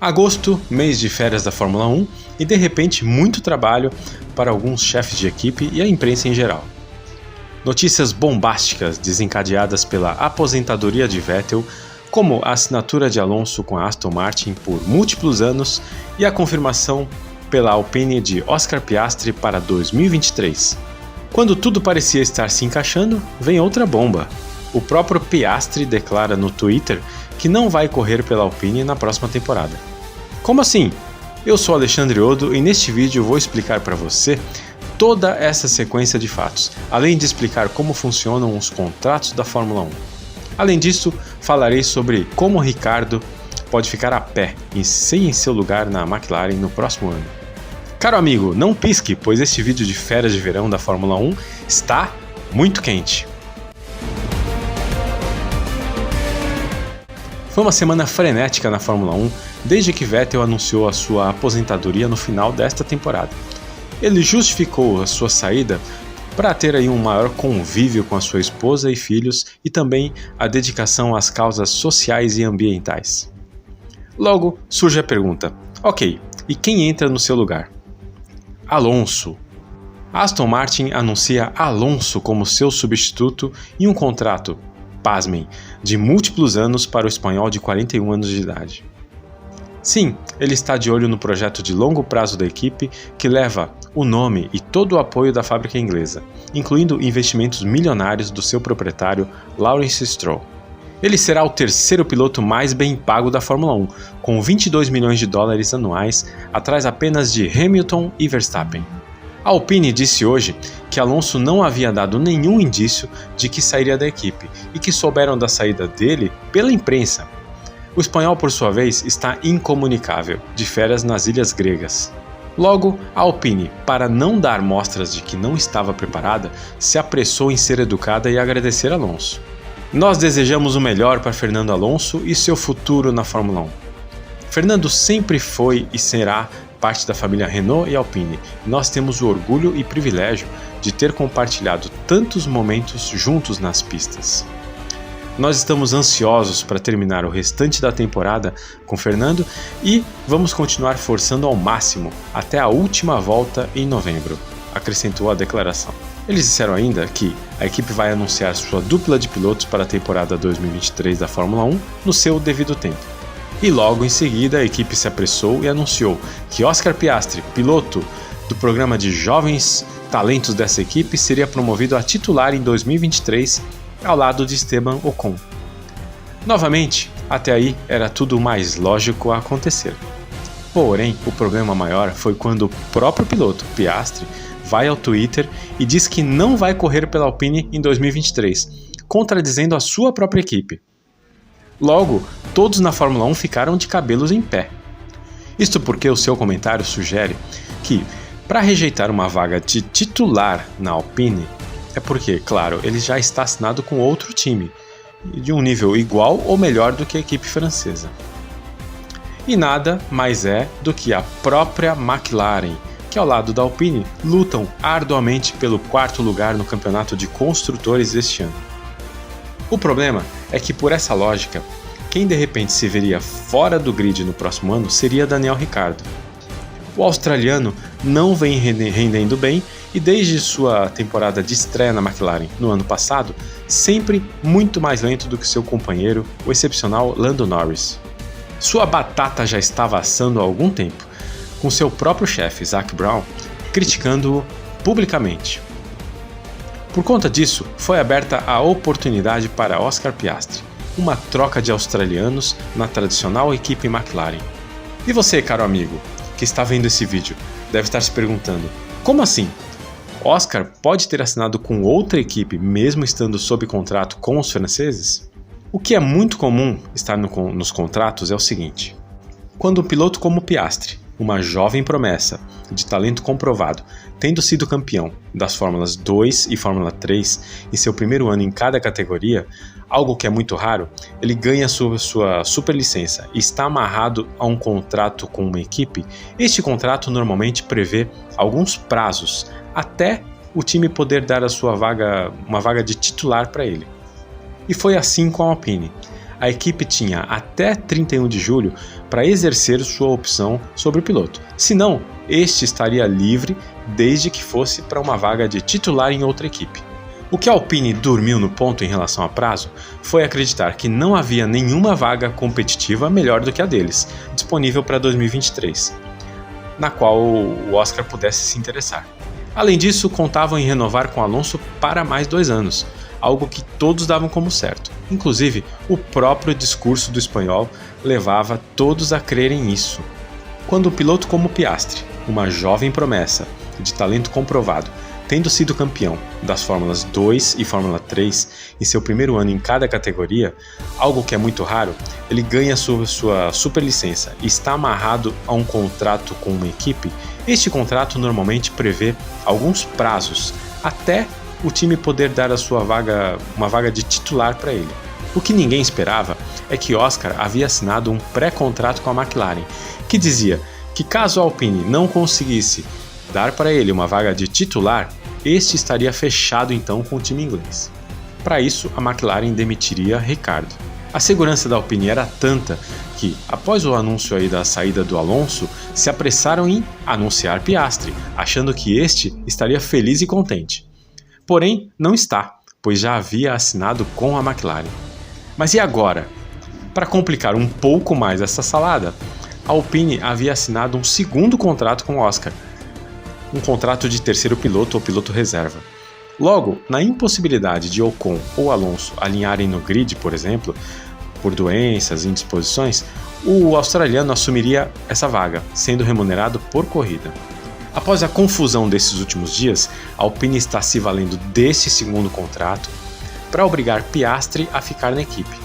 Agosto, mês de férias da Fórmula 1 e de repente muito trabalho para alguns chefes de equipe e a imprensa em geral. Notícias bombásticas desencadeadas pela aposentadoria de Vettel, como a assinatura de Alonso com a Aston Martin por múltiplos anos e a confirmação pela Alpine de Oscar Piastri para 2023. Quando tudo parecia estar se encaixando, vem outra bomba. O próprio Piastri declara no Twitter que não vai correr pela Alpine na próxima temporada. Como assim? Eu sou Alexandre Odo e neste vídeo vou explicar para você toda essa sequência de fatos, além de explicar como funcionam os contratos da Fórmula 1. Além disso, falarei sobre como Ricciardo pode ficar a pé e sem seu lugar na McLaren no próximo ano. Caro amigo, não pisque, pois este vídeo de férias de verão da Fórmula 1 está muito quente. Foi uma semana frenética na Fórmula 1 desde que Vettel anunciou a sua aposentadoria no final desta temporada. Ele justificou a sua saída para ter aí um maior convívio com a sua esposa e filhos e também a dedicação às causas sociais e ambientais. Logo surge a pergunta: ok, e quem entra no seu lugar? Alonso. Aston Martin anuncia Alonso como seu substituto e um contrato, pasmem, de múltiplos anos para o espanhol de 41 anos de idade. Sim, ele está de olho no projeto de longo prazo da equipe que leva o nome e todo o apoio da fábrica inglesa, incluindo investimentos milionários do seu proprietário Lawrence Stroll. Ele será o terceiro piloto mais bem pago da Fórmula 1, com 22 milhões de dólares anuais, atrás apenas de Hamilton e Verstappen. A Alpine disse hoje que Alonso não havia dado nenhum indício de que sairia da equipe e que souberam da saída dele pela imprensa. O espanhol, por sua vez, está incomunicável, de férias nas ilhas gregas. Logo, a Alpine, para não dar mostras de que não estava preparada, se apressou em ser educada e agradecer Alonso. Nós desejamos o melhor para Fernando Alonso e seu futuro na Fórmula 1. Fernando sempre foi e será parte da família Renault e Alpine, e nós temos o orgulho e privilégio de ter compartilhado tantos momentos juntos nas pistas. Nós estamos ansiosos para terminar o restante da temporada com Fernando e vamos continuar forçando ao máximo até a última volta em novembro, acrescentou a declaração. Eles disseram ainda que a equipe vai anunciar sua dupla de pilotos para a temporada 2023 da Fórmula 1 no seu devido tempo. E logo em seguida a equipe se apressou e anunciou que Oscar Piastri, piloto do programa de jovens talentos dessa equipe, seria promovido a titular em 2023 ao lado de Esteban Ocon. Novamente, até aí era tudo mais lógico a acontecer. Porém, o problema maior foi quando o próprio piloto, Piastri, vai ao Twitter e diz que não vai correr pela Alpine em 2023, contradizendo a sua própria equipe. Logo, todos na Fórmula 1 ficaram de cabelos em pé. Isto porque o seu comentário sugere que, para rejeitar uma vaga de titular na Alpine, é porque, claro, ele já está assinado com outro time, de um nível igual ou melhor do que a equipe francesa. E nada mais é do que a própria McLaren, que ao lado da Alpine lutam arduamente pelo quarto lugar no campeonato de construtores este ano. O problema é que, por essa lógica, quem de repente se veria fora do grid no próximo ano seria Daniel Ricciardo. O australiano não vem rendendo bem e desde sua temporada de estreia na McLaren no ano passado, sempre muito mais lento do que seu companheiro, o excepcional Lando Norris. Sua batata já estava assando há algum tempo, com seu próprio chefe, Zac Brown, criticando-o publicamente. Por conta disso, foi aberta a oportunidade para Oscar Piastri, uma troca de australianos na tradicional equipe McLaren. E você, caro amigo, que está vendo esse vídeo, deve estar se perguntando: como assim? Oscar pode ter assinado com outra equipe mesmo estando sob contrato com os franceses? O que é muito comum estar nos contratos é o seguinte: quando um piloto como Piastri, uma jovem promessa de talento comprovado, tendo sido campeão das Fórmulas 2 e Fórmula 3 em seu primeiro ano em cada categoria, algo que é muito raro, ele ganha sua superlicença e está amarrado a um contrato com uma equipe. Este contrato normalmente prevê alguns prazos até o time poder dar uma vaga de titular para ele. E foi assim com a Alpine. A equipe tinha até 31 de julho para exercer sua opção sobre o piloto. Senão, este estaria livre desde que fosse para uma vaga de titular em outra equipe. O que a Alpine dormiu no ponto em relação a prazo foi acreditar que não havia nenhuma vaga competitiva melhor do que a deles, disponível para 2023, na qual o Oscar pudesse se interessar. Além disso, contavam em renovar com Alonso para mais 2 anos, algo que todos davam como certo. Inclusive, o próprio discurso do espanhol levava todos a crerem nisso. Quando o piloto como Piastri, uma jovem promessa de talento comprovado, tendo sido campeão das Fórmulas 2 e Fórmula 3 em seu primeiro ano em cada categoria, algo que é muito raro, ele ganha sua superlicença e está amarrado a um contrato com uma equipe. Este contrato normalmente prevê alguns prazos, até o time poder dar uma vaga de titular para ele. O que ninguém esperava é que Oscar havia assinado um pré-contrato com a McLaren, que dizia que caso a Alpine não conseguisse dar para ele uma vaga de titular, este estaria fechado então com o time inglês. Para isso, a McLaren demitiria Ricciardo. A segurança da Alpine era tanta que, após o anúncio aí da saída do Alonso, se apressaram em anunciar Piastri, achando que este estaria feliz e contente. Porém, não está, pois já havia assinado com a McLaren. Mas e agora? Para complicar um pouco mais essa salada, a Alpine havia assinado um segundo contrato com Oscar, um contrato de terceiro piloto ou piloto reserva. Logo, na impossibilidade de Ocon ou Alonso alinharem no grid, por exemplo, por doenças e indisposições, o australiano assumiria essa vaga, sendo remunerado por corrida. Após a confusão desses últimos dias, a Alpine está se valendo desse segundo contrato para obrigar Piastri a ficar na equipe.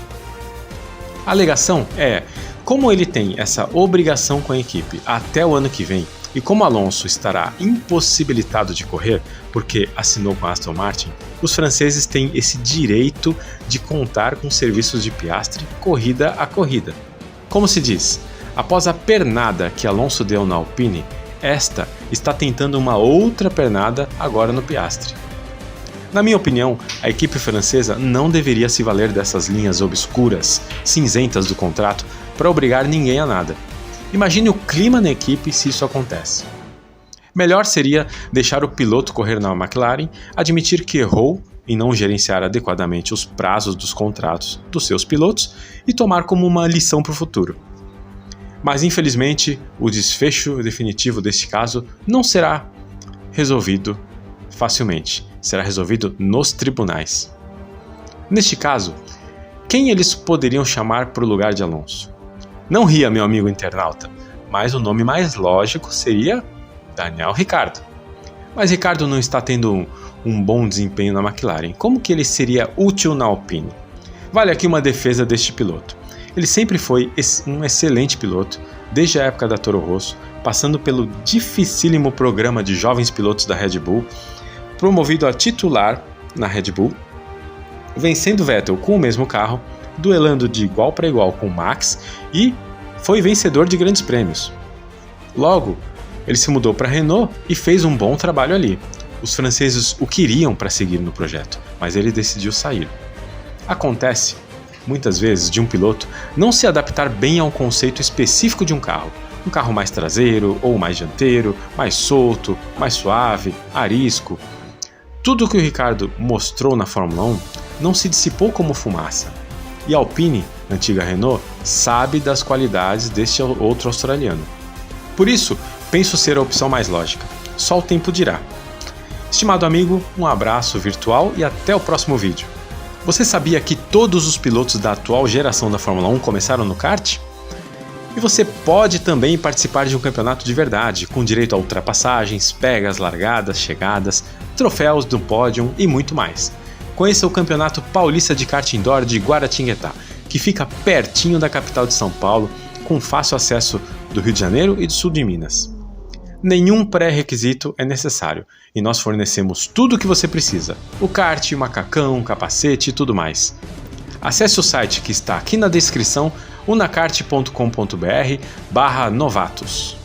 A alegação é, como ele tem essa obrigação com a equipe até o ano que vem, e como Alonso estará impossibilitado de correr porque assinou com a Aston Martin, os franceses têm esse direito de contar com serviços de Piastri corrida a corrida. Como se diz, após a pernada que Alonso deu na Alpine, esta está tentando uma outra pernada agora no Piastri. Na minha opinião, a equipe francesa não deveria se valer dessas linhas obscuras, cinzentas do contrato para obrigar ninguém a nada. Imagine o clima na equipe se isso acontece. Melhor seria deixar o piloto correr na McLaren, admitir que errou em não gerenciar adequadamente os prazos dos contratos dos seus pilotos e tomar como uma lição para o futuro. Mas infelizmente, o desfecho definitivo deste caso não será resolvido facilmente, será resolvido nos tribunais. Neste caso, quem eles poderiam chamar para o lugar de Alonso? Não ria, meu amigo internauta, mas o nome mais lógico seria Daniel Ricciardo. Mas Ricciardo não está tendo um bom desempenho na McLaren. Como que ele seria útil na Alpine? Vale aqui uma defesa deste piloto. Ele sempre foi um excelente piloto, desde a época da Toro Rosso, passando pelo dificílimo programa de jovens pilotos da Red Bull, promovido a titular na Red Bull, vencendo Vettel com o mesmo carro, duelando de igual para igual com Max e foi vencedor de grandes prêmios. Logo, ele se mudou para a Renault e fez um bom trabalho ali. Os franceses o queriam para seguir no projeto, mas ele decidiu sair. Acontece, muitas vezes, de um piloto não se adaptar bem a um conceito específico de um carro mais traseiro ou mais dianteiro, mais solto, mais suave, arisco. Tudo o que o Ricciardo mostrou na Fórmula 1 não se dissipou como fumaça. E a Alpine, antiga Renault, sabe das qualidades deste outro australiano. Por isso, penso ser a opção mais lógica. Só o tempo dirá. Estimado amigo, um abraço virtual e até o próximo vídeo. Você sabia que todos os pilotos da atual geração da Fórmula 1 começaram no kart? E você pode também participar de um campeonato de verdade, com direito a ultrapassagens, pegas, largadas, chegadas, troféus do pódio e muito mais. Conheça o Campeonato Paulista de Kart Indoor de Guaratinguetá, que fica pertinho da capital de São Paulo, com fácil acesso do Rio de Janeiro e do sul de Minas. Nenhum pré-requisito é necessário e nós fornecemos tudo o que você precisa: o kart, o macacão, o capacete e tudo mais. Acesse o site que está aqui na descrição, unacart.com.br/novatos.